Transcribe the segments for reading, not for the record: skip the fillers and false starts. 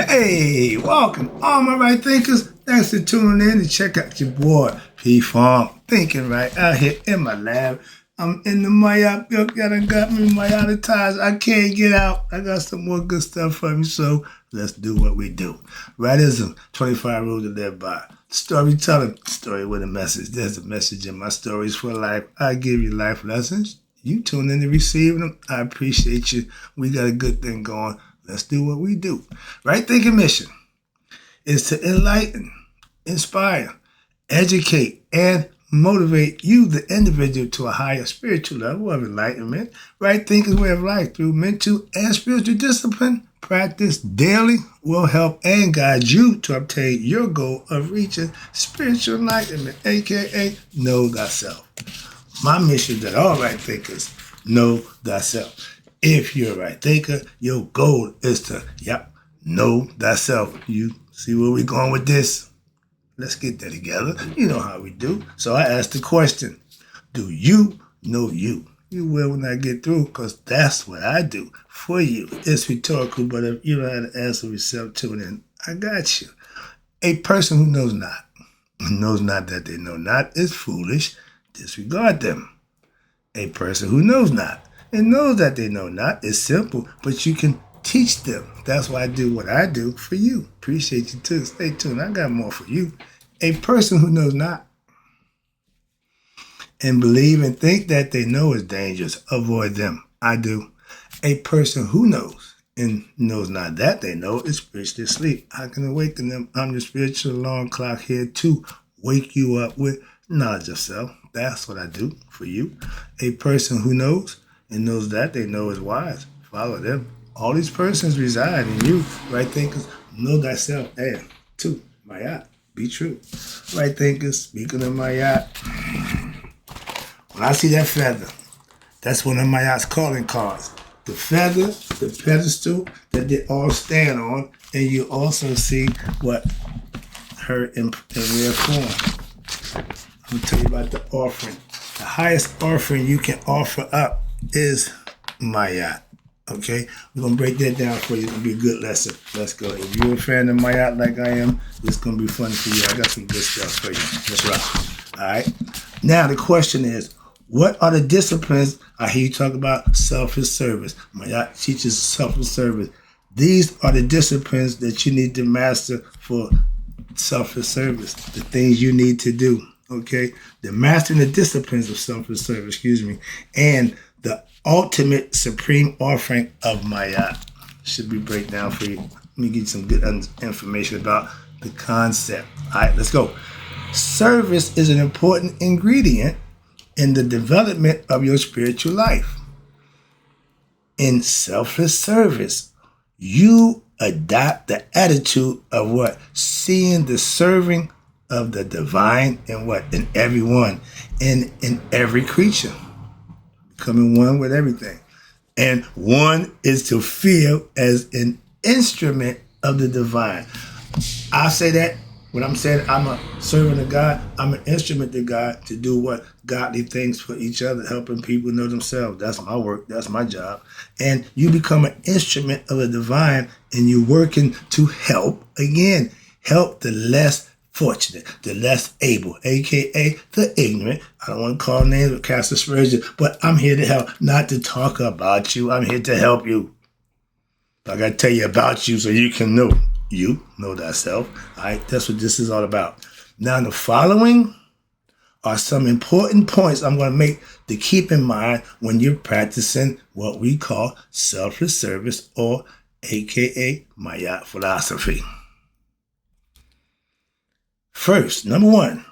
Hey, welcome, all my right thinkers. Thanks for tuning in to check out your boy, P Funk. Thinking right out here in my lab. I'm in the Maat built. Y'all got me Maatized. I can't get out. I got some more good stuff for me, so let's do what we do. Rightism, 25 rules to live by. Storytelling, story with a message. There's a message in my stories for life. I give you life lessons. You tune in to receive them. I appreciate you. We got a good thing going. Let's do what we do. Right thinking mission is to enlighten, inspire, educate, and motivate you, the individual, to a higher spiritual level of enlightenment. Right thinking way of life through mental and spiritual discipline. Practice daily will help and guide you to obtain your goal of reaching spiritual enlightenment, aka know thyself. My mission is that all right thinkers know thyself. If you're a right thinker, your goal is to, know thyself. You see where we're going with this? Let's get that together. You know how we do. So I asked the question, do you know you? You will when I get through, because that's what I do for you. It's rhetorical, but if you don't have to answer yourself, tune in. I got you. A person who knows not that they know not, is foolish. Disregard them. A person who knows not and knows that they know not is simple, but you can teach them. That's why I do what I do for you. Appreciate you too. Stay tuned. I got more for you. A person who knows not and believe and think that they know is dangerous. Avoid them. I do. A person who knows and knows not that they know is spiritually asleep. I can awaken them. I'm the spiritual alarm clock here to wake you up with knowledge of self. That's what I do for you. A person who knows and knows that they know is wise. Follow them. All these persons reside in you. Right thinkers, know thyself. And two, Maat, be true. Right thinkers, speaking of Maat, when I see that feather, that's one of Maat's calling cards. The feather, the pedestal that they all stand on, and you also see what her in rare form. I'm going to tell you about the offering. The highest offering you can offer up is Maat. Okay? We're going to break that down for you. It's going to be a good lesson. Let's go. If you're a fan of Maat like I am, it's going to be fun for you. I got some good stuff for you. Let's rock. All right? Now, the question is, what are the disciplines? I hear you talk about selfless service. Maat teaches selfless service. These are the disciplines that you need to master for selfless service. The things you need to do. Okay, the mastering the disciplines of selfless service, and the ultimate supreme offering of Maat should be breakdown for you. Let me give you some good information about the concept. All right, let's go. Service is an important ingredient in the development of your spiritual life. In selfless service, you adopt the attitude of what? Seeing the serving of the divine in what? In everyone, in every creature. Becoming one with everything. And one is to feel as an instrument of the divine. I say that when I'm saying I'm a servant of God, I'm an instrument to God to do what? Godly things for each other, helping people know themselves. That's my work. That's my job. And you become an instrument of the divine, and you're working to help, again, help the less fortunate, the less able, aka the ignorant. I don't want to call names or cast aspersions, but I'm here to help, not to talk about you. I'm here to help you. I got to tell you about you so you can know. You know thyself. All right, that's what this is all about. Now, the following are some important points I'm going to make to keep in mind when you're practicing what we call selfless service, or aka Maat philosophy. First, number one,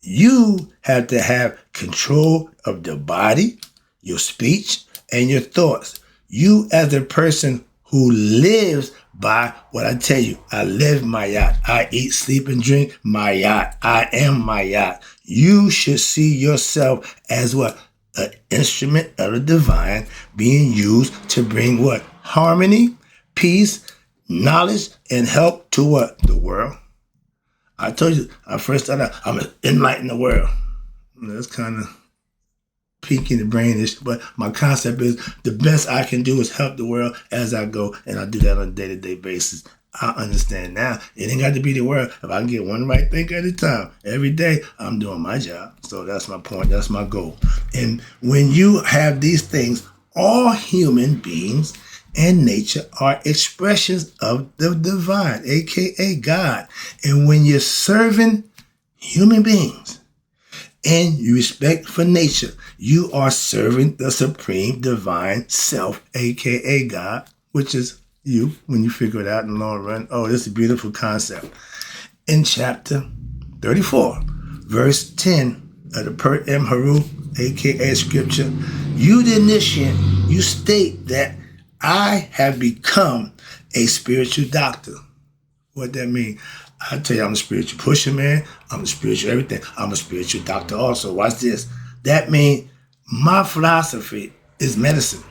you have to have control of the body, your speech, and your thoughts. You, as a person who lives by what I tell you, I live Maat. I eat, sleep, and drink Maat. I am Maat. You should see yourself as what? An instrument of the divine being used to bring what? Harmony, peace, knowledge, and help to what? The world. I told you, I first started out, I'm going to enlighten the world. That's kind of peaking the brainish, but my concept is the best I can do is help the world as I go, and I do that on a day-to-day basis. I understand now. It ain't got to be the world. If I can get one right thing at a time, every day, I'm doing my job. So that's my point. That's my goal. And when you have these things, all human beings and nature are expressions of the divine, aka God. And when you're serving human beings and you respect for nature, you are serving the supreme divine self, aka God, which is you, when you figure it out in the long run. Oh, this is a beautiful concept. In chapter 34, verse 10 of the Per M Haru, aka scripture, you the initiate, you state that I have become a spiritual doctor. What that mean? I tell you, I'm a spiritual pusher, man. I'm a spiritual everything. I'm a spiritual doctor also. Watch this. That means my philosophy is medicine.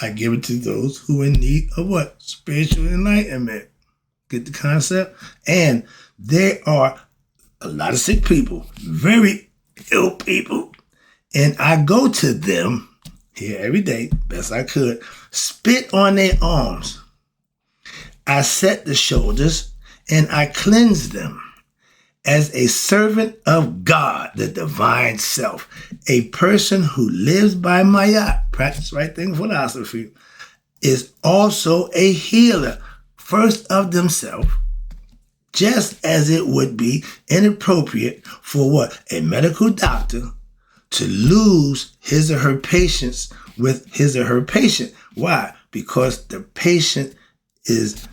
I give it to those who are in need of what? Spiritual enlightenment. Get the concept? And there are a lot of sick people, very ill people, and I go to them here every day, best I could, spit on their arms. I set the shoulders and I cleanse them as a servant of God, the divine self. A person who lives by Maat, practice right thing philosophy, is also a healer, first of themselves, just as it would be inappropriate for what? A medical doctor to lose his or her patience with his or her patient. Why? Because the patient is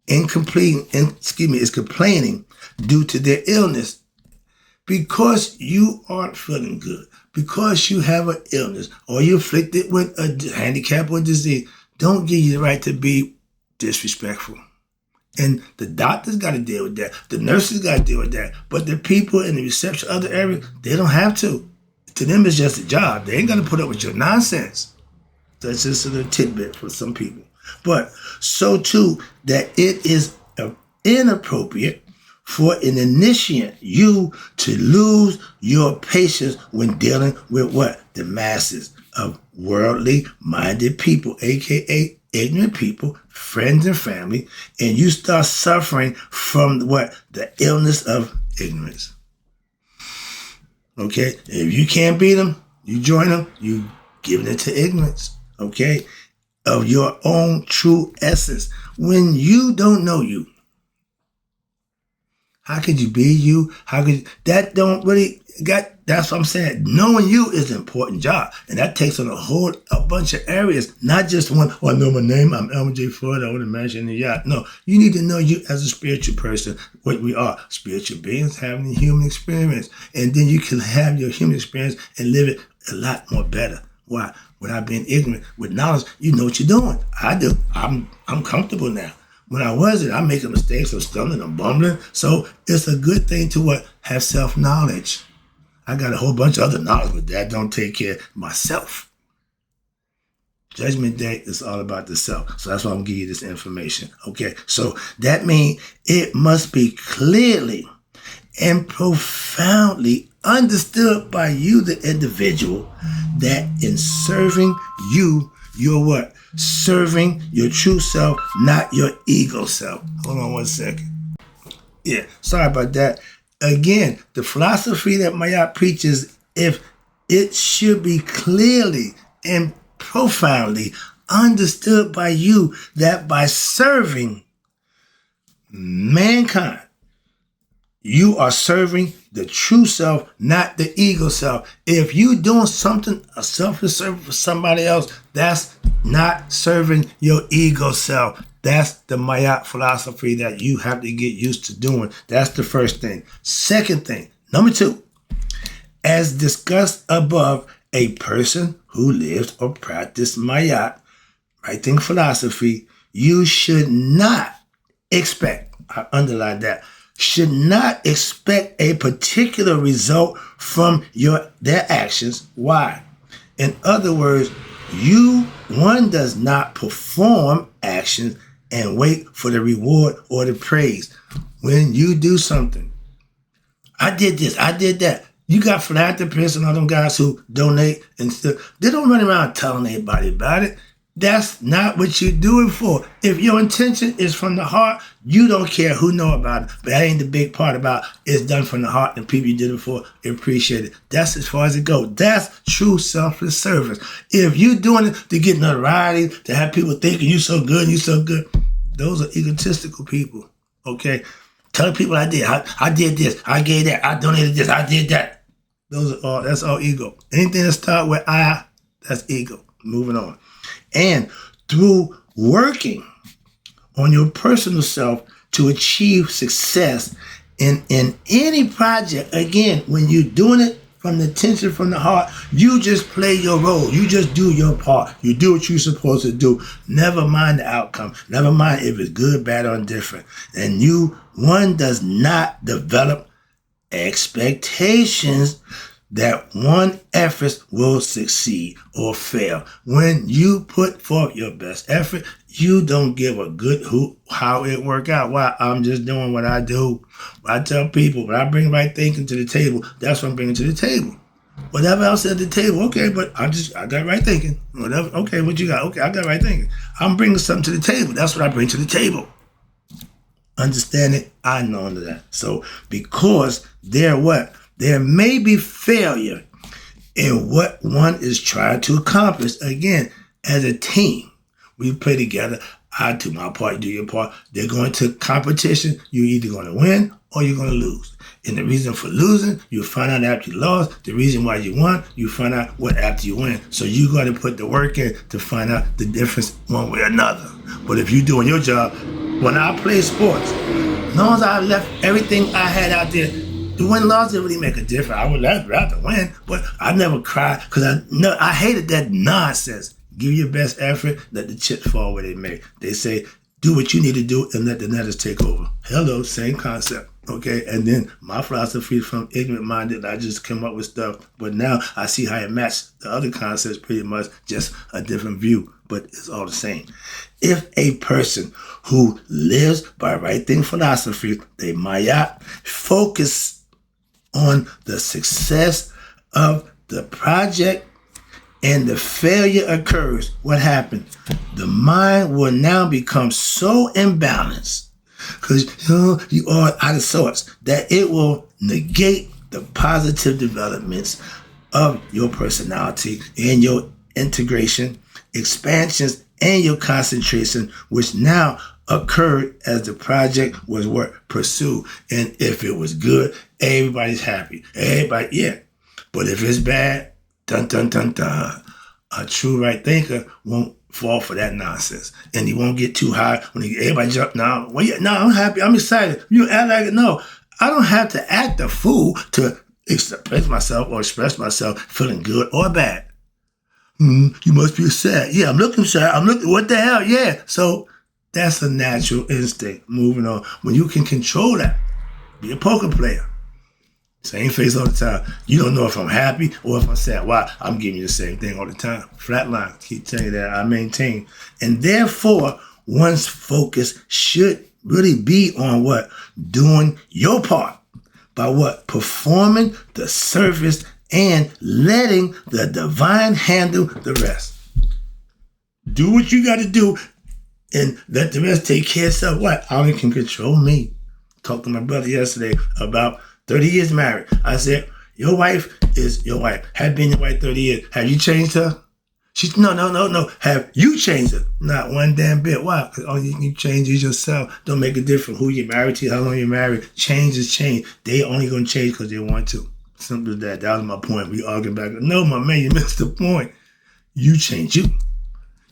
is complaining due to their illness. Because you aren't feeling good, because you have an illness, or you're afflicted with a handicap or disease, don't give you the right to be disrespectful. And the doctors got to deal with that. The nurses got to deal with that. But the people in the reception, other areas, they don't have to. To them, it's just a job. They ain't going to put up with your nonsense. That's just a little tidbit for some people. But so too, that it is inappropriate for an initiate, you to lose your patience when dealing with what? The masses of worldly minded people, aka ignorant people, friends and family, and you start suffering from what? The illness of ignorance. Okay? If you can't beat them, you join them, you giving it to ignorance. Okay? Of your own true essence. When you don't know you, how could you be you? How could that don't really that's what I'm saying. Knowing you is an important job. And that takes on a bunch of areas, not just one, I know my name, I'm LJ Floyd, I want to mention the yacht. No, you need to know you as a spiritual person, what we are. Spiritual beings having a human experience. And then you can have your human experience and live it a lot more better. Why? Without being ignorant, with knowledge, you know what you're doing. I do. I'm comfortable now. When I wasn't, I'm making mistakes, I'm stumbling, I'm bumbling. So it's a good thing to what? Have self-knowledge. I got a whole bunch of other knowledge, but that don't take care of myself. Judgment Day is all about the self. So that's why I'm giving you this information. Okay, so that means it must be clearly and profoundly understood by you, the individual, that in serving you, you're what? Serving your true self, not your ego self. Hold on one second. Yeah, sorry about that. Again, the philosophy that Maat preaches, if it should be clearly and profoundly understood by you that by serving mankind, you are serving the true self, not the ego self. If you doing something, a selfish service for somebody else, that's not serving your ego self. That's the Maat philosophy that you have to get used to doing. That's the first thing. Second thing, number 2, as discussed above, a person who lives or practices Maat, right thing philosophy, you should not expect, I underline that, should not expect a particular result from their actions. Why? In other words, one does not perform actions and wait for the reward or the praise. When you do something, I did this, I did that. You got philanthropists and all them guys who donate and stuff. They don't run around telling anybody about it. That's not what you do it for. If your intention is from the heart, you don't care who know about it. But that ain't the big part about it. It's done from the heart and people you did it for appreciate it. That's as far as it goes. That's true selfless service. If you're doing it to get notoriety, to have people thinking you so good, those are egotistical people. Okay? Tell people I did this, I gave that, I donated this, I did that. That's all ego. Anything that start with I, that's ego. Moving on. And through working on your personal self to achieve success in any project, again, when you're doing it from the intention, from the heart, you just play your role. You just do your part. You do what you're supposed to do. Never mind the outcome. Never mind if it's good, bad, or indifferent. And one does not develop expectations that one effort will succeed or fail. When you put forth your best effort, you don't give a good how it work out. Why? I'm just doing what I do. I tell people, when I bring right thinking to the table, that's what I'm bringing to the table. Whatever else at the table, okay, but I got right thinking. Whatever, okay, what you got? Okay, I got right thinking. I'm bringing something to the table. That's what I bring to the table. Understand it? I know that. So because there may be failure in what one is trying to accomplish. Again, as a team, we play together. I do my part, you do your part. They're going to competition. You're either going to win or you're going to lose. And the reason for losing, you find out after you lost. The reason why you won, you find out what after you win. So you got to put the work in to find out the difference one way or another. But if you're doing your job, when I play sports, as long as I left everything I had out there, the win and loss didn't really make a difference. I would rather win, but I never cried because I hated that nonsense. Give your best effort, let the chips fall where they may. They say, do what you need to do and let the netters take over. Hello, same concept. Okay, and then my philosophy from ignorant-minded, I just came up with stuff, but now I see how it matches the other concepts pretty much, just a different view, but it's all the same. If a person who lives by right thing philosophy, they Maat, focus on the success of the project and the failure occurs, what happened? The mind will now become so imbalanced because you are out of sorts that it will negate the positive developments of your personality and your integration, expansions, and your concentration, which now occurred as the project was pursued. And if it was good, everybody's happy. Everybody, yeah. But if it's bad, dun dun dun dun. A true right thinker won't fall for that nonsense, and he won't get too high when everybody jump. No, I'm happy. I'm excited. You act like it. No, I don't have to act a fool to express myself feeling good or bad. You must be sad. Yeah, I'm looking sad. What the hell? Yeah. So that's a natural instinct. Moving on. When you can control that, be a poker player. Same face all the time. You don't know if I'm happy or if I'm sad. Why? I'm giving you the same thing all the time. Flat line. Keep telling you that I maintain. And therefore, one's focus should really be on what? Doing your part. By what? Performing the service and letting the divine handle the rest. Do what you got to do and let the rest take care of itself. What? I only can control me. Talked to my brother yesterday about 30 years married. I said, your wife is your wife. Had been your wife 30 years. Have you changed her? She's, no. Have you changed her? Not one damn bit. Why? Because all you can change is yourself. Don't make a difference who you're married to, how long you're married. Change is change. They only going to change because they want to. Simple as that. That was my point. We arguing back. No, my man, you missed the point. You change you.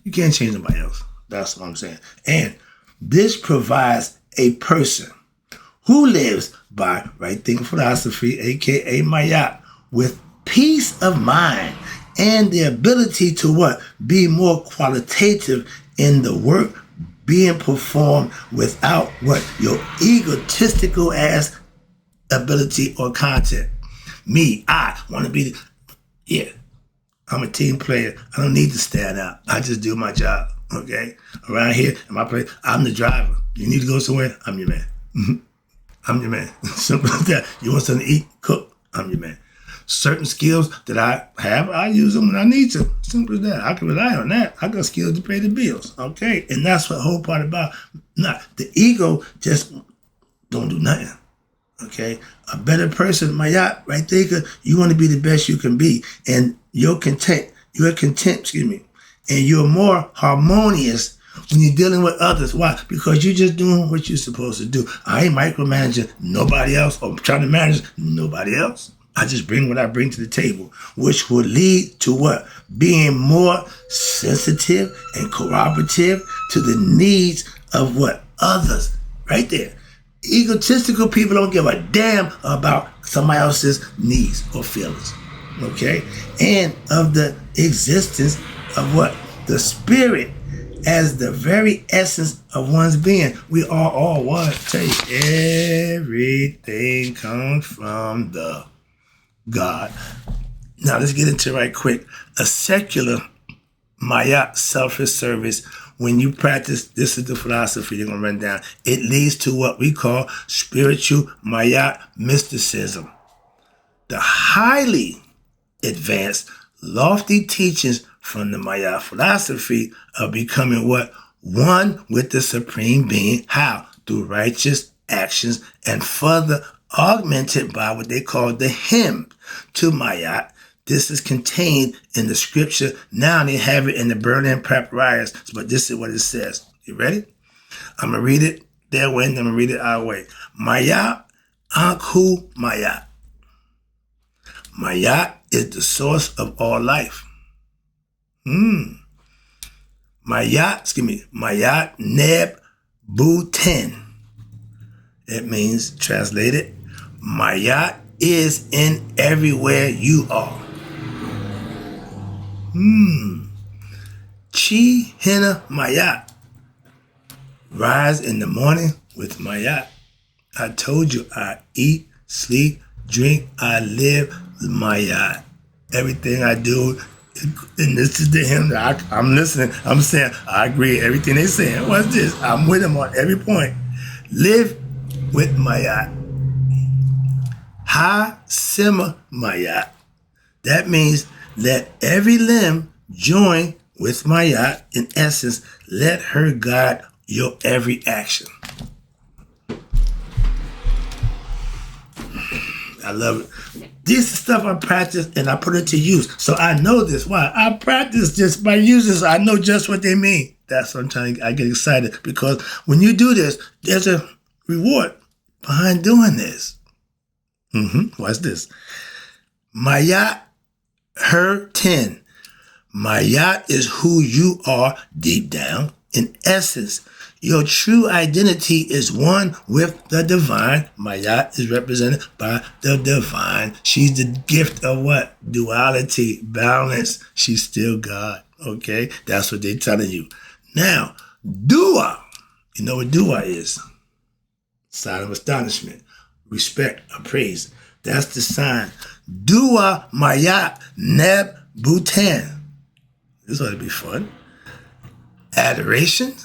You can't change nobody else. That's what I'm saying. And this provides a person who lives by right thinking philosophy, aka Maat, with peace of mind and the ability to what? Be more qualitative in the work being performed without what? Your egotistical ass ability or content. Me, I want to be I'm a team player. I don't need to stand out. I just do my job. Okay? Around here in my place, I'm the driver. You need to go somewhere? I'm your man. I'm your man. Simple as that. You want something to eat? Cook. I'm your man. Certain skills that I have, I use them when I need to. Simple as that. I can rely on that. I got skills to pay the bills. Okay? And that's what the whole part about. Not the ego just don't do nothing. Okay? A better person, Mayat, right there, you want to be the best you can be. And you're content, and you're more harmonious when you're dealing with others. Why? Because you're just doing what you're supposed to do. I ain't micromanaging nobody else or trying to manage nobody else. I just bring what I bring to the table, which will lead to what? Being more sensitive and cooperative to the needs of what? Others. Right there. Egotistical people don't give a damn about somebody else's needs or feelings. Okay? And of the existence of what? The spirit as the very essence of one's being. We are all one. Tell you, everything comes from the God. Now let's get into it right quick. A secular Maat selfish service, when you practice, this is the philosophy they're going to run down. It leads to what we call spiritual Maat mysticism. The highly advanced, lofty teachings from the Maat philosophy of becoming what? One with the Supreme Being. How? Through righteous actions and further augmented by what they call the hymn to Maat. This is contained in the scripture. Now they have it in the Berlin Papyrus, but this is what it says. You ready? I'm going to read it their way, and I'm going to read it our way. Maat Anku Maat. Maat is the source of all life. Maat Neb Buten. It means, translated, Maat is in everywhere you are. Chi Hina Maat. Rise in the morning with Maat. I told you I eat, sleep, drink, I live with Maat. Everything I do, and this is the hymn that I'm listening. I'm saying, I agree with everything they're saying. What's this? I'm with them on every point. Live with Maat. Ha Sima Maat. That means let every limb join with Maat. In essence, let her guide your every action. I love it. This is stuff I practice and I put it to use. So I know this. Why? I practice just by using this. I know just what they mean. That's what I'm trying to, I get excited because when you do this, there's a reward behind doing this. What's this? Maat her 10. Maat is who you are deep down. In essence, your true identity is one with the divine. Maat is represented by the divine. She's the gift of what? Duality, balance. She's still God. Okay? That's what they're telling you. Now, dua. You know what dua is? Sign of astonishment, respect, or praise. That's the sign. Dua Maat Neb Bhutan. This ought to be fun. Adoration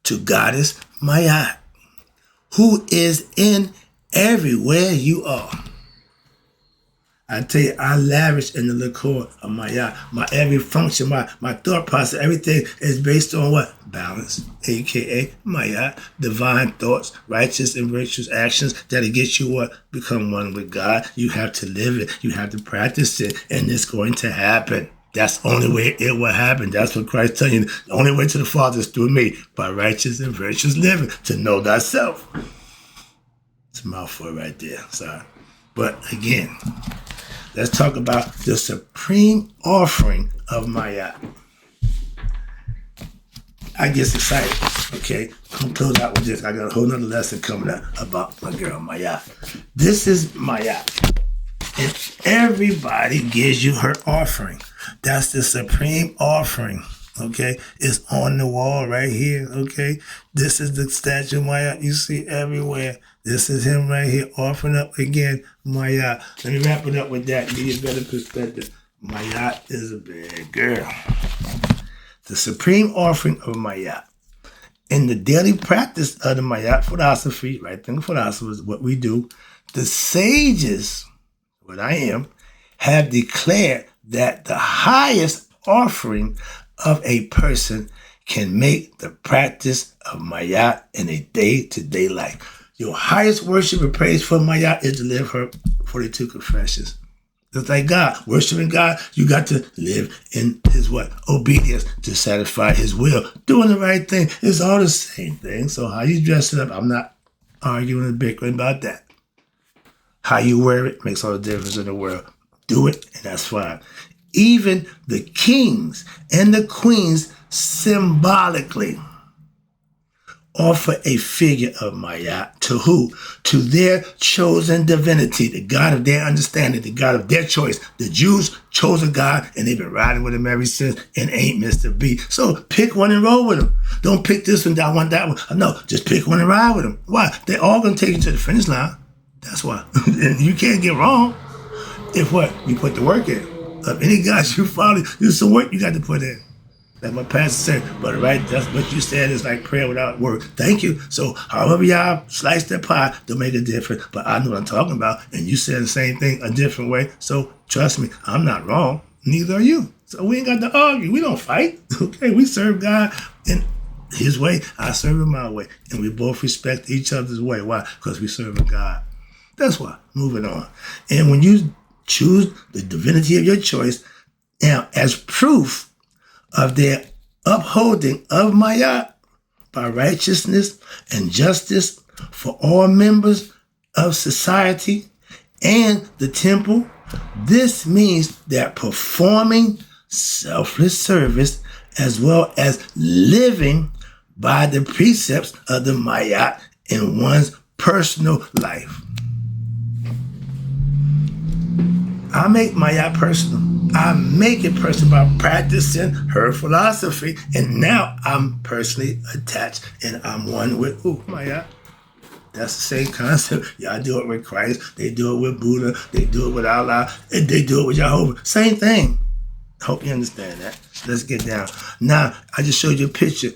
to Goddess Maat, who is in everywhere you are. I tell you, I lavish in the liquor of Maat. My every function, my thought process, everything is based on what? Balance, a.k.a. Maat, divine thoughts, righteous and virtuous actions that'll get you what? Become one with God. You have to live it. You have to practice it, and it's going to happen. That's the only way it will happen. That's what Christ telling you. The only way to the Father is through me, by righteous and virtuous living, to know thyself. It's a mouthful right there. Sorry. But again, let's talk about the supreme offering of Maat. I get excited. Okay, I'm going to close out with this. I got a whole nother lesson coming up about my girl, Maat. This is Maat. And everybody gives you her offering. That's the supreme offering. Okay, it's on the wall right here. Okay, this is the statue of Maat you see everywhere. This is him right here offering up again, Maat. Let me wrap it up with that. Give you a better perspective. Maat is a bad girl. The supreme offering of Maat. In the daily practice of the Maat philosophy, right thing philosophers, what we do, the sages, what I am, have declared that the highest offering of a person can make the practice of Maat in a day-to-day life. Your highest worship and praise for Maat is to live her 42 confessions. Just like God, worshiping God, you got to live in his what? Obedience to satisfy his will. Doing the right thing. It's all the same thing. So how you dress it up, I'm not arguing and bickering about that. How you wear it makes all the difference in the world. Do it, and that's fine. Even the kings and the queens symbolically offer a figure of Maat to who? To their chosen divinity, the God of their understanding, the God of their choice. The Jews chose a God, and they've been riding with him ever since and ain't missed a beat. So pick one and roll with him. Don't pick this one, I want that one. No, just pick one and ride with him. Why? They're all going to take you to the finish line. That's why. And you can't get wrong if what? You put the work in. Of any guys you follow, there's some work you got to put in. Like my pastor said, but right, that's what you said is like prayer without work. Thank you. So however y'all slice that pie, don't make a difference. But I know what I'm talking about. And you said the same thing a different way. So trust me, I'm not wrong. Neither are you. So we ain't got to argue. We don't fight. Okay, we serve God in his way. I serve him my way. And we both respect each other's way. Why? Because we serve a God. That's why. Moving on. And when you choose the divinity of your choice, now as proof of their upholding of Maat by righteousness and justice for all members of society and the temple, this means that performing selfless service as well as living by the precepts of the Maat in one's personal life. I make Maat personal. I make it personal by practicing her philosophy. And now I'm personally attached and I'm one with Maat. That's the same concept. Y'all do it with Christ. They do it with Buddha. They do it with Allah. And they do it with Jehovah. Same thing. Hope you understand that. Let's get down. Now, I just showed you a picture.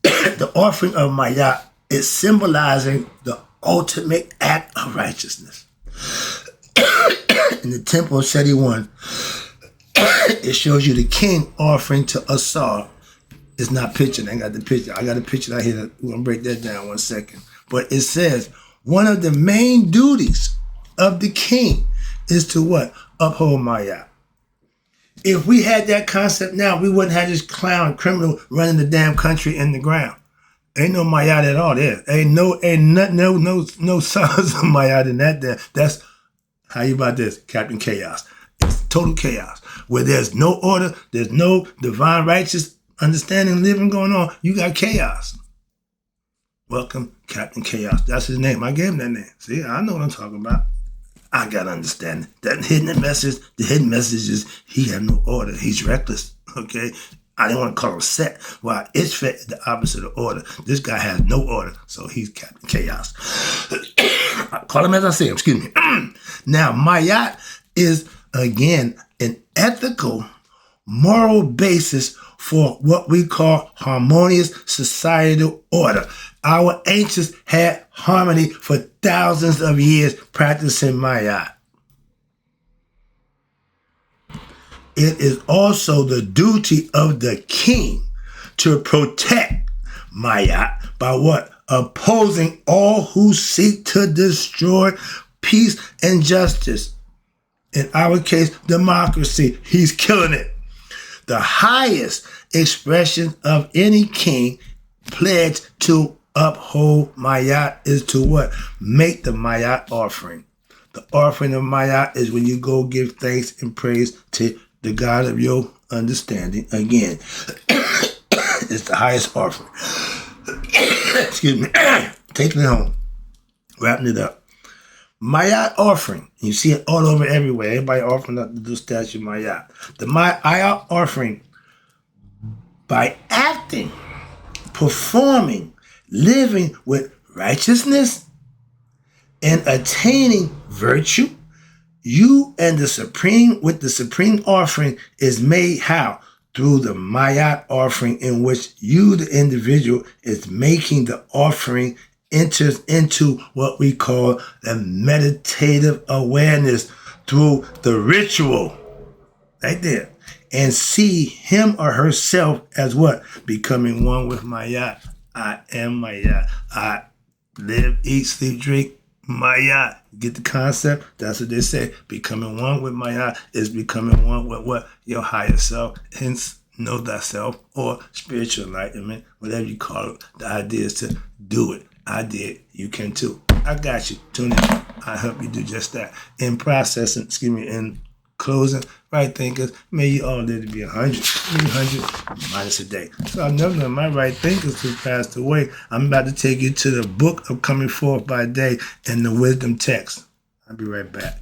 The offering of Maat is symbolizing the ultimate act of righteousness. In the temple of Seti 1, it shows you the king offering to Asar. It's not pictured. I got the picture. I got a picture out here. We're going to break that down 1 second. But it says, one of the main duties of the king is to what? Uphold Maat. If we had that concept now, we wouldn't have this clown criminal running the damn country in the ground. Ain't no Maat at all there. Ain't no sons of Maat in that there. That's how you about this? Captain Chaos. It's total chaos. Where there's no order, there's no divine righteous understanding living going on, you got chaos. Welcome, Captain Chaos. That's his name. I gave him that name. See, I know what I'm talking about. I got to understand that hidden message. The hidden message is he had no order. He's reckless, okay? I didn't want to call him set. Why? Ishvet is the opposite of order. This guy has no order, so he's Captain Chaos. I call him as I say him, excuse me. Now, Maat is, again, an ethical, moral basis for what we call harmonious societal order. Our ancients had harmony for thousands of years practicing Maat. It is also the duty of the king to protect Maat by what? Opposing all who seek to destroy peace and justice. In our case, democracy. He's killing it. The highest expression of any king pledged to uphold Maat is to what? Make the Maat offering. The offering of Maat is when you go give thanks and praise to the God of your understanding. Again, it's the highest offering. Excuse me. Taking it home. Wrapping it up. Maat offering. You see it all over everywhere. Everybody offering up the statue of Maat. The Maat offering, by acting, performing, living with righteousness, and attaining virtue, you and the supreme offering is made how? Through the Maat offering, in which you, the individual, is making the offering enters into what we call the meditative awareness through the ritual, right there, and see him or herself as what? Becoming one with Maat. I am Maat. I live, eat, sleep, drink, Maat. Get the concept? That's what they say. Becoming one with Maat is becoming one with what? Your higher self. Hence, know thyself or spiritual enlightenment, whatever you call it. The idea is to do it. I did. You can too. I got you. Tune in. I help you do just that. In closing, right thinkers, may you all live to be 100, 300 minus a day. So I've never known my right thinkers who passed away. I'm about to take you to the book of coming forth by day and the wisdom text. I'll be right back.